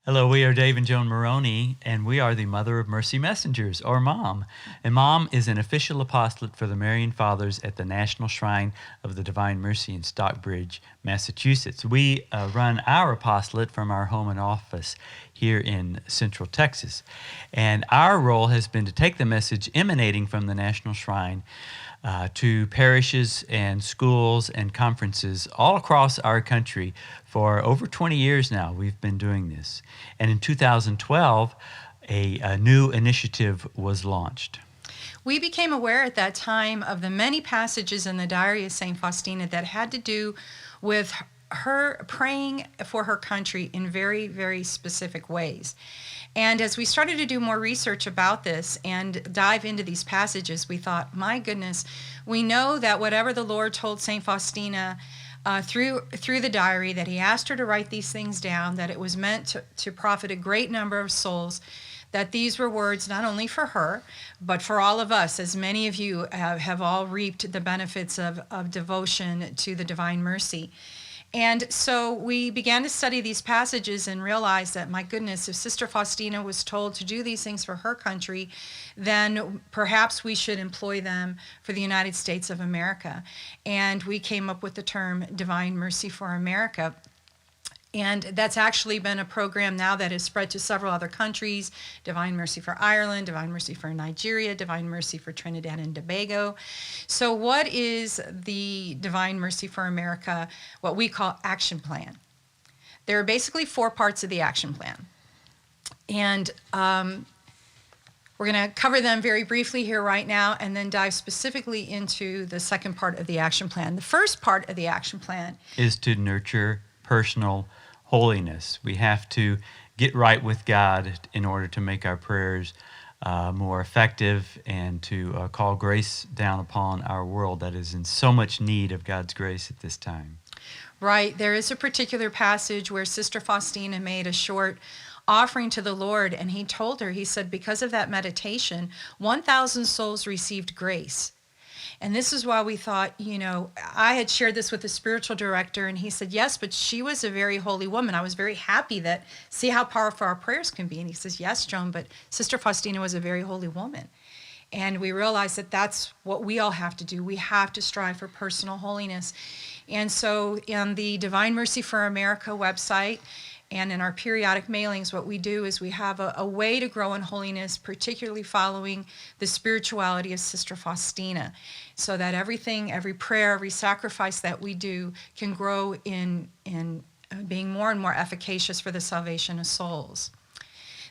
Hello, we are Dave and Joan Maroney, and we are the Mother of Mercy Messengers, or MOMM. And MOMM is an official apostolate for the Marian Fathers at the National Shrine of the Divine Mercy in Stockbridge, Massachusetts. We run our apostolate from our home and office here in Central Texas. And our role has been to take the message emanating from the National Shrine to parishes and schools and conferences all across our country. For over 20 years now, we've been doing this. And in 2012, a new initiative was launched. We became aware at that time of the many passages in the Diary of St. Faustina that had to do with her praying for her country in very, very specific ways. And as we started to do more research about this and dive into these passages, we thought, my goodness, we know that whatever the Lord told St. Faustina through the diary, that he asked her to write these things down, that it was meant to profit a great number of souls, that these were words not only for her, but for all of us, as many of you have all reaped the benefits of devotion to the Divine Mercy. And so we began to study these passages and realized that, my goodness, if Sister Faustina was told to do these things for her country, then perhaps we should employ them for the United States of America. And we came up with the term Divine Mercy for America. And that's actually been a program now that has spread to several other countries: Divine Mercy for Ireland, Divine Mercy for Nigeria, Divine Mercy for Trinidad and Tobago. So what is the Divine Mercy for America, what we call action plan? There are basically 4 parts of the action plan. And we're going to cover them very briefly here right now and then dive specifically into the second part of the action plan. The first part of the action plan is to nurture personal holiness. We have to get right with God in order to make our prayers more effective and to call grace down upon our world that is in so much need of God's grace at this time. Right. There is a particular passage where Sister Faustina made a short offering to the Lord, and he told her, he said, because of that meditation, 1,000 souls received grace. And this is why we thought, I had shared this with the spiritual director, and he said, yes, but she was a very holy woman. I was very happy that, see how powerful our prayers can be. And he says, yes, Joan, but Sister Faustina was a very holy woman. And we realized that that's what we all have to do. We have to strive for personal holiness. And so in the Divine Mercy for America website, and in our periodic mailings, what we do is we have a way to grow in holiness, particularly following the spirituality of Sister Faustina, so that everything, every prayer, every sacrifice that we do can grow in being more and more efficacious for the salvation of souls.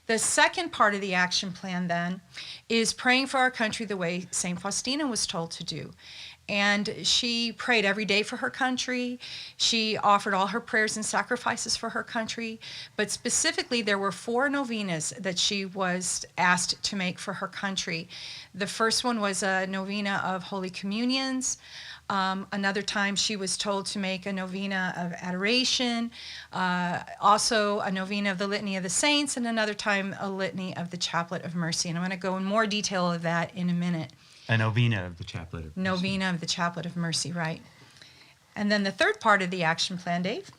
The second part of the action plan, then, is praying for our country the way St. Faustina was told to do. And she prayed every day for her country. She offered all her prayers and sacrifices for her country. But specifically, there were 4 novenas that she was asked to make for her country. The first one was a novena of Holy Communions. Another time she was told to make a novena of Adoration, also a novena of the Litany of the Saints, and another time a litany of the Chaplet of Mercy. And I'm going to go in more detail of that in a minute. A novena of the Chaplet of Mercy. Novena of the Chaplet of Mercy, right. And then the third part of the action plan, Dave?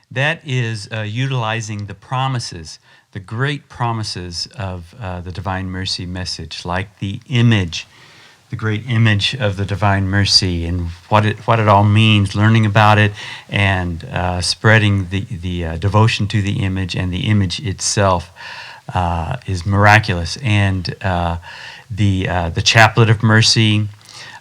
That is utilizing the promises, the great promises of the Divine Mercy message, like the image, the great image of the Divine Mercy and what it all means, learning about it and spreading the devotion to the image, and the image itself is miraculous. And the Chaplet of Mercy,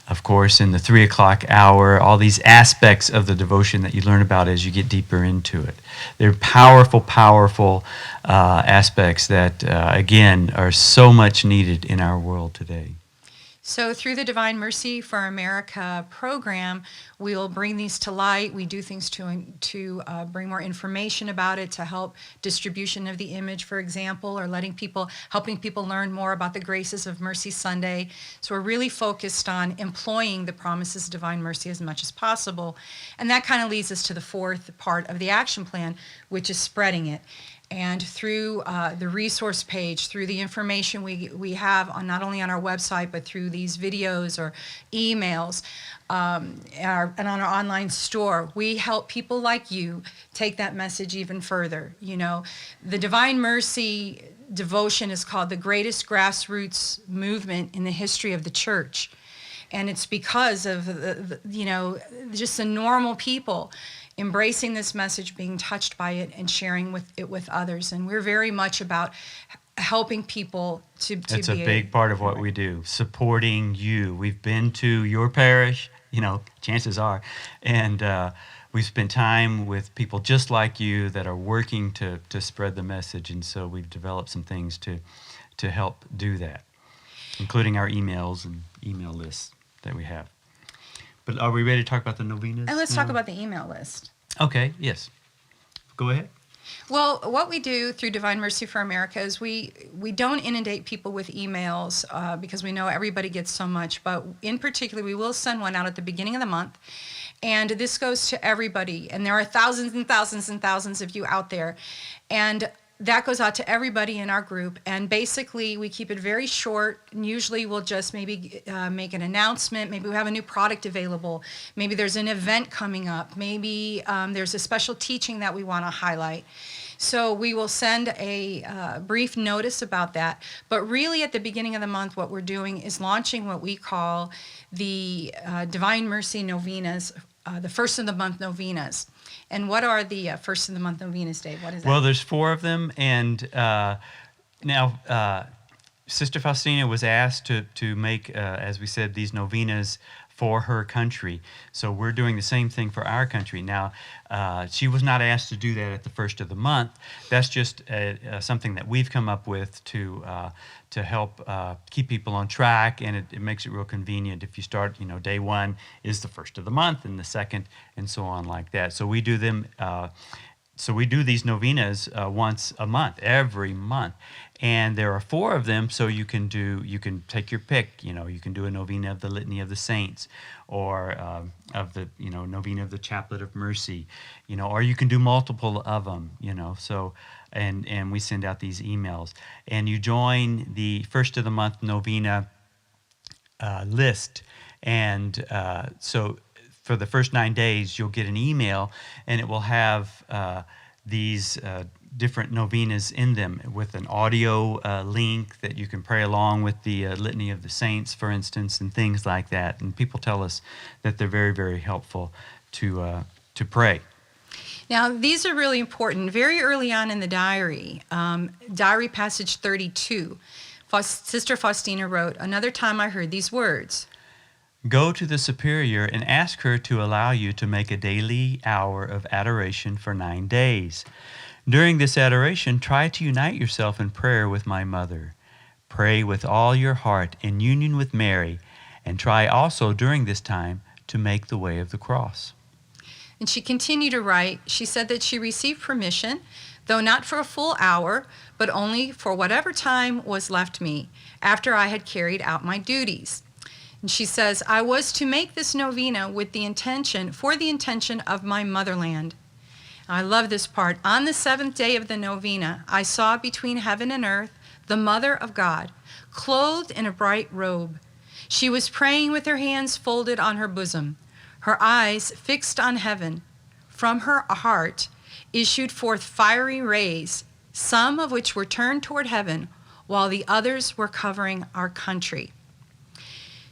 of course, in the 3 o'clock hour, all these aspects of the devotion that you learn about as you get deeper into it. They're powerful, powerful aspects that, again, are so much needed in our world today. So through the Divine Mercy for America program, we'll bring these to light. We do things to bring more information about it, to help distribution of the image, for example, or helping people learn more about the graces of Mercy Sunday. So we're really focused on employing the promises of Divine Mercy as much as possible. And that kind of leads us to the fourth part of the action plan, which is spreading it. and through the resource page, through the information we have on not only on our website, but through these videos or emails, and on our online store, we help people like you take that message even further. You know, the Divine Mercy devotion is called the greatest grassroots movement in the history of the church. And it's because of, just the normal people embracing this message, being touched by it, and sharing it with others. And we're very much about helping people to It's a big part of what we do, supporting you. We've been to your parish, chances are, and we've spent time with people just like you that are working to spread the message. And so we've developed some things to help do that, including our emails and email lists that we have. But are we ready to talk about the novenas? And let's talk about the email list. Okay, yes. Go ahead. Well, what we do through Divine Mercy for America is we don't inundate people with emails because we know everybody gets so much, but in particular, we will send one out at the beginning of the month. And this goes to everybody. And there are thousands and thousands and thousands of you out there. And that goes out to everybody in our group. And basically, we keep it very short. And usually, we'll just maybe make an announcement. Maybe we have a new product available. Maybe there's an event coming up. Maybe there's a special teaching that we want to highlight. So we will send a brief notice about that. But really, at the beginning of the month, what we're doing is launching what we call the Divine Mercy Novenas, the first of the month novenas. And what are the first of the month novenas, Dave? What is that? Well, there's 4 of them, and now Sister Faustina was asked to make, as we said, these novenas for her country. So we're doing the same thing for our country. Now, she was not asked to do that at the first of the month. That's just something that we've come up with to help keep people on track, and it makes it real convenient if you start, day 1 is the first of the month, and the second, and so on like that. So we do them. So we do these novenas once a month, every month. And there are 4 of them, so you can take your pick. You can do a novena of the Litany of the Saints, or of the, novena of the Chaplet of Mercy, or you can do multiple of them, so, and we send out these emails. And you join the first of the month novena list, and so for the first 9 days, you'll get an email, and it will have these different novenas in them with an audio link that you can pray along with the Litany of the Saints, for instance, and things like that. And people tell us that they're very, very helpful to pray. Now, these are really important. Very early on in the diary passage 32, Sister Faustina wrote, "Another time I heard these words. Go to the superior and ask her to allow you to make a daily hour of adoration for 9 days. During this adoration, try to unite yourself in prayer with my mother. Pray with all your heart in union with Mary, and try also during this time to make the way of the cross." And she continued to write. She said that she received permission, though not for a full hour, but only for whatever time was left me after I had carried out my duties. And she says, I was to make this novena for the intention of my motherland. I love this part. On the 7th day of the novena, I saw between heaven and earth the Mother of God, clothed in a bright robe. She was praying with her hands folded on her bosom, her eyes fixed on heaven. From her heart issued forth fiery rays, some of which were turned toward heaven, while the others were covering our country.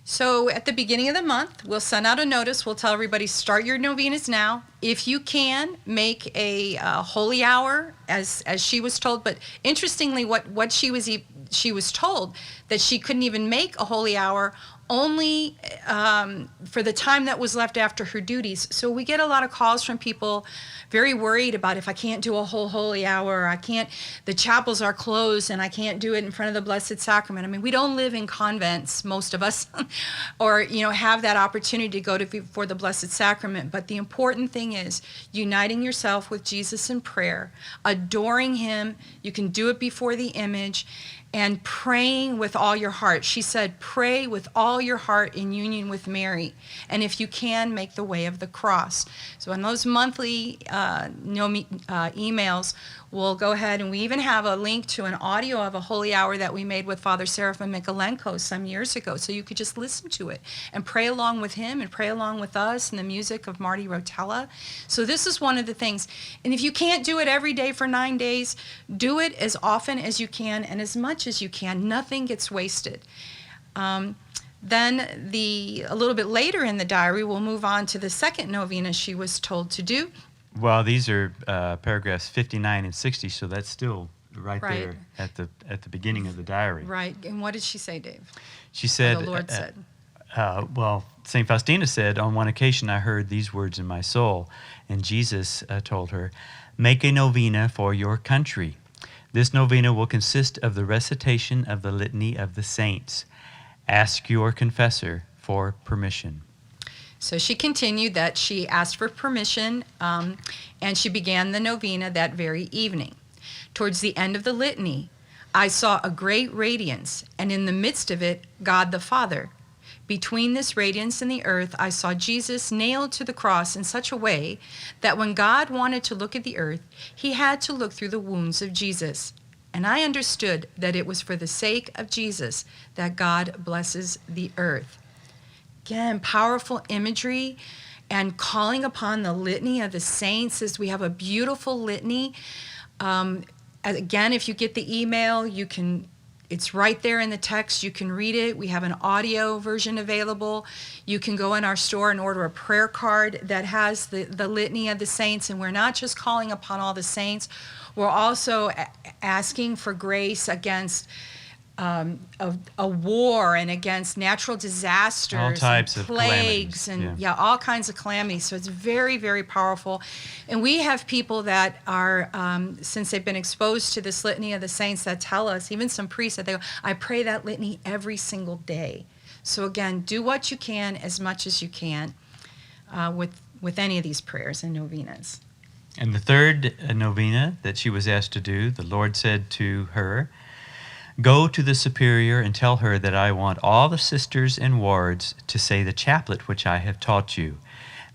So at the beginning of the month, we'll send out a notice. We'll tell everybody, start your novenas now. If you can, make a holy hour, as she was told. But interestingly, what she was told, that she couldn't even make a holy hour only for the time that was left after her duties. So we get a lot of calls from people very worried about, if I can't do a whole holy hour, the chapels are closed and I can't do it in front of the Blessed Sacrament. I mean, we don't live in convents, most of us, or have that opportunity to go for the Blessed Sacrament. But the important thing is uniting yourself with Jesus in prayer, adoring him. You can do it before the image and praying with all your heart. She said, pray with all your heart in union with Mary. And if you can, make the way of the cross. So in those monthly emails, we'll go ahead, and we even have a link to an audio of a holy hour that we made with Father Seraphim Mikolenko some years ago. So you could just listen to it and pray along with him and pray along with us and the music of Marty Rotella. So this is one of the things. And if you can't do it every day for 9 days, do it as often as you can and as much as you can. Nothing gets wasted. Then a little bit later in the diary, we'll move on to the second novena she was told to do. Well, these are paragraphs 59 and 60, so that's still right there at the beginning of the diary. Right. And what did she say, Dave? She said, the Lord said. Well, St. Faustina said, on one occasion I heard these words in my soul, and Jesus told her, make a novena for your country. This novena will consist of the recitation of the Litany of the Saints. Ask your confessor for permission. So she continued that she asked for permission, and she began the novena that very evening. Towards the end of the litany, I saw a great radiance, and in the midst of it, God the Father. Between this radiance and the earth, I saw Jesus nailed to the cross in such a way that when God wanted to look at the earth, he had to look through the wounds of Jesus. And I understood that it was for the sake of Jesus that God blesses the earth. Again, powerful imagery and calling upon the litany of the saints as we have a beautiful litany. Again, if you get the email, it's right there in the text. You can read it. We have an audio version available. You can go in our store and order a prayer card that has the litany of the saints. And we're not just calling upon all the saints. We're also asking for grace against a war and against natural disasters, all types and of plagues, calamities. and all kinds of calamities. So it's very, very powerful. And we have people that are, since they've been exposed to this litany of the saints, that tell us, even some priests, that they go, I pray that litany every single day. So again, do what you can as much as you can with any of these prayers and novenas. And the third novena that she was asked to do, the Lord said to her, go to the superior and tell her that I want all the sisters and wards to say the chaplet which I have taught you.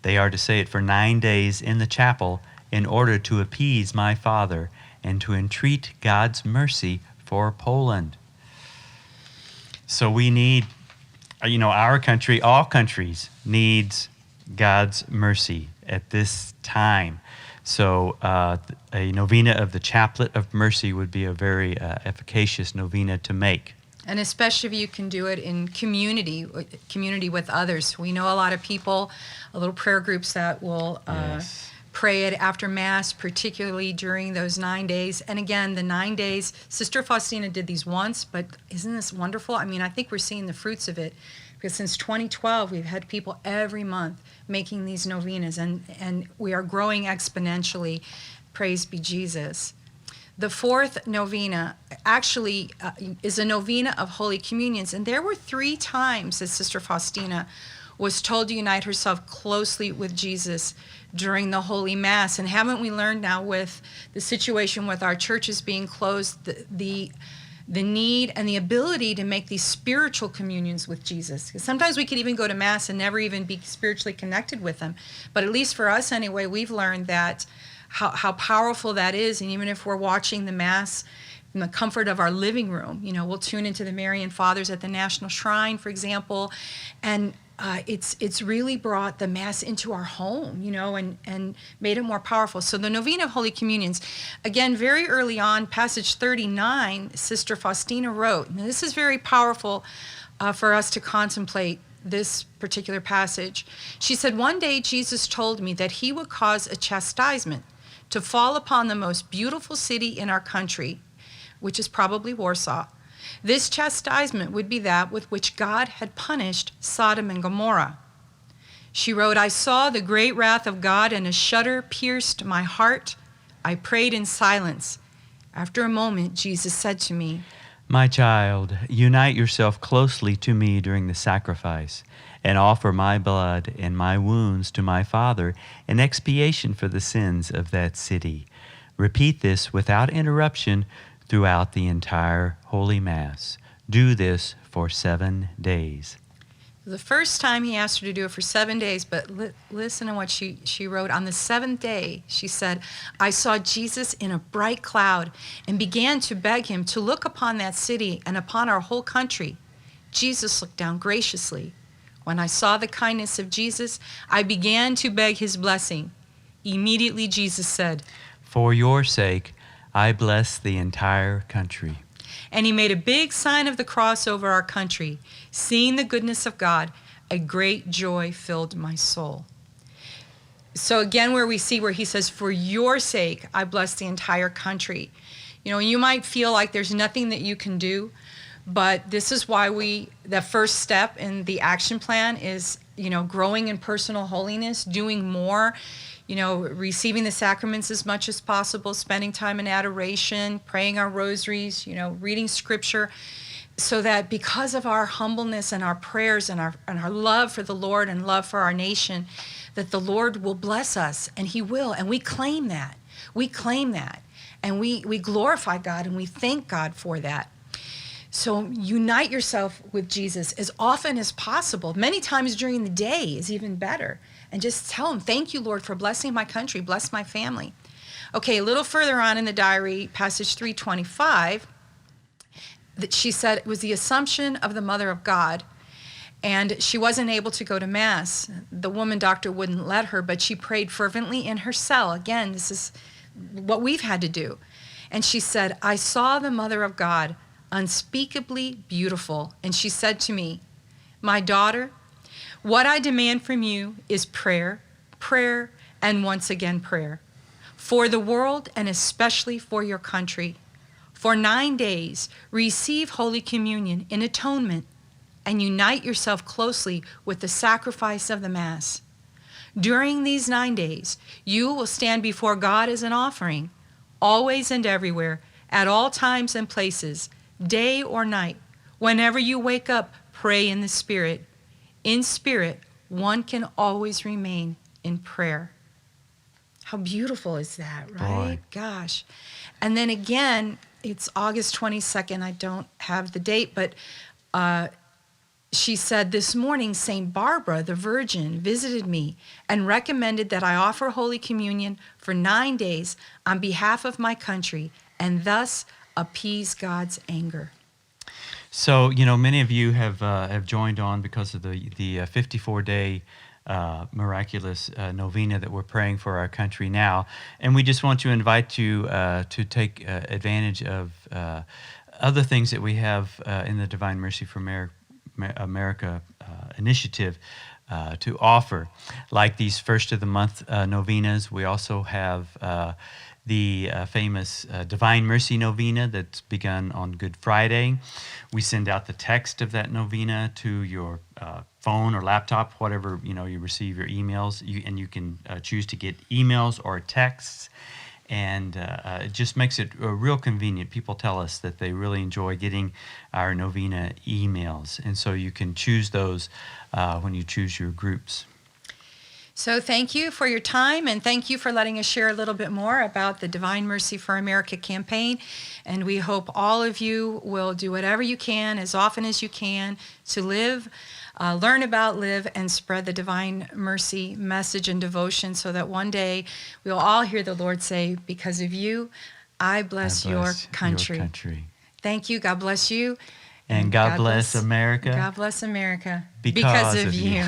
They are to say it for 9 days in the chapel in order to appease my Father and to entreat God's mercy for Poland. So we need, our country, all countries, needs God's mercy at this time. So a novena of the Chaplet of Mercy would be a very efficacious novena to make. And especially if you can do it in community with others. We know a lot of people, little prayer groups that will pray it after Mass, particularly during those 9 days. And again, the 9 days, Sister Faustina did these once, but isn't this wonderful? I mean, I think we're seeing the fruits of it. Because since 2012, we've had people every month making these novenas, and we are growing exponentially. Praise be Jesus. The fourth novena actually is a novena of Holy Communions, and there were 3 times that Sister Faustina was told to unite herself closely with Jesus during the Holy Mass. And haven't we learned now with the situation with our churches being closed, the need and the ability to make these spiritual communions with Jesus? Because sometimes we could even go to Mass and never even be spiritually connected with him. But at least for us anyway, we've learned that how powerful that is. And even if we're watching the Mass in the comfort of our living room, we'll tune into the Marian Fathers at the National Shrine, for example, and it's really brought the Mass into our home, and made it more powerful. So the Novena of Holy Communions, again, very early on, passage 39, Sister Faustina wrote, and this is very powerful for us to contemplate this particular passage. She said, one day Jesus told me that he would cause a chastisement to fall upon the most beautiful city in our country, which is probably Warsaw. This chastisement would be that with which God had punished Sodom and Gomorrah. She wrote, I saw the great wrath of God, and a shudder pierced my heart. I prayed in silence. After a moment, Jesus said to me, my child, unite yourself closely to me during the sacrifice, and offer my blood and my wounds to my Father in expiation for the sins of that city. Repeat this without interruption throughout the entire Holy Mass. Do this for 7 days. The first time he asked her to do it for 7 days, but listen to what she wrote. On the 7th day, she said, I saw Jesus in a bright cloud and began to beg him to look upon that city and upon our whole country. Jesus looked down graciously. When I saw the kindness of Jesus, I began to beg his blessing. Immediately Jesus said, For your sake, I bless the entire country. And he made a big sign of the cross over our country. Seeing the goodness of God, a great joy filled my soul. So again, where we see where he says, for your sake, I bless the entire country. You know, you might feel like there's nothing that you can do, but this is why the first step in the action plan is, growing in personal holiness, doing more, receiving the sacraments as much as possible, spending time in adoration, praying our rosaries, reading scripture, so that because of our humbleness and our prayers and our love for the Lord and love for our nation, that the Lord will bless us, and he will, and we claim that. We claim that, and we glorify God, and we thank God for that. So unite yourself with Jesus as often as possible. Many times during the day is even better. And just tell him, thank you, Lord, for blessing my country, bless my family. Okay, a little further on in the diary, passage 325, that she said it was the Assumption of the Mother of God, and she wasn't able to go to Mass. The woman doctor wouldn't let her, but she prayed fervently in her cell. Again, this is what we've had to do. And she said, I saw the Mother of God, unspeakably beautiful, and she said to me, my daughter, what I demand from you is prayer, prayer, and once again prayer, for the world and especially for your country. For 9 days, receive Holy Communion in atonement and unite yourself closely with the sacrifice of the Mass. During these 9 days, you will stand before God as an offering, always and everywhere, at all times and places, day or night. Whenever you wake up, pray in the Spirit. In spirit, one can always remain in prayer. How beautiful is that, right? Boy. Gosh. And then again, it's August 22nd. I don't have the date, but she said, this morning, St. Barbara, the Virgin, visited me and recommended that I offer Holy Communion for 9 days on behalf of my country and thus appease God's anger. So, many of you have joined on because of the 54-day miraculous novena that we're praying for our country now. And we just want to invite you to take advantage of other things that we have in the Divine Mercy for America initiative to offer, like these first of the month novenas. We also have the famous Divine Mercy Novena that's begun on Good Friday. We send out the text of that novena to your phone or laptop, whatever, you receive your emails. You can choose to get emails or texts. And it just makes it real convenient. People tell us that they really enjoy getting our novena emails. And so you can choose those when you choose your groups. So thank you for your time, and thank you for letting us share a little bit more about the Divine Mercy for America campaign. And we hope all of you will do whatever you can, as often as you can, to live, learn about, live, and spread the Divine Mercy message and devotion, so that one day we'll all hear the Lord say, because of you, I bless your country. Thank you. God bless you. And God bless America. God bless America. Because of you.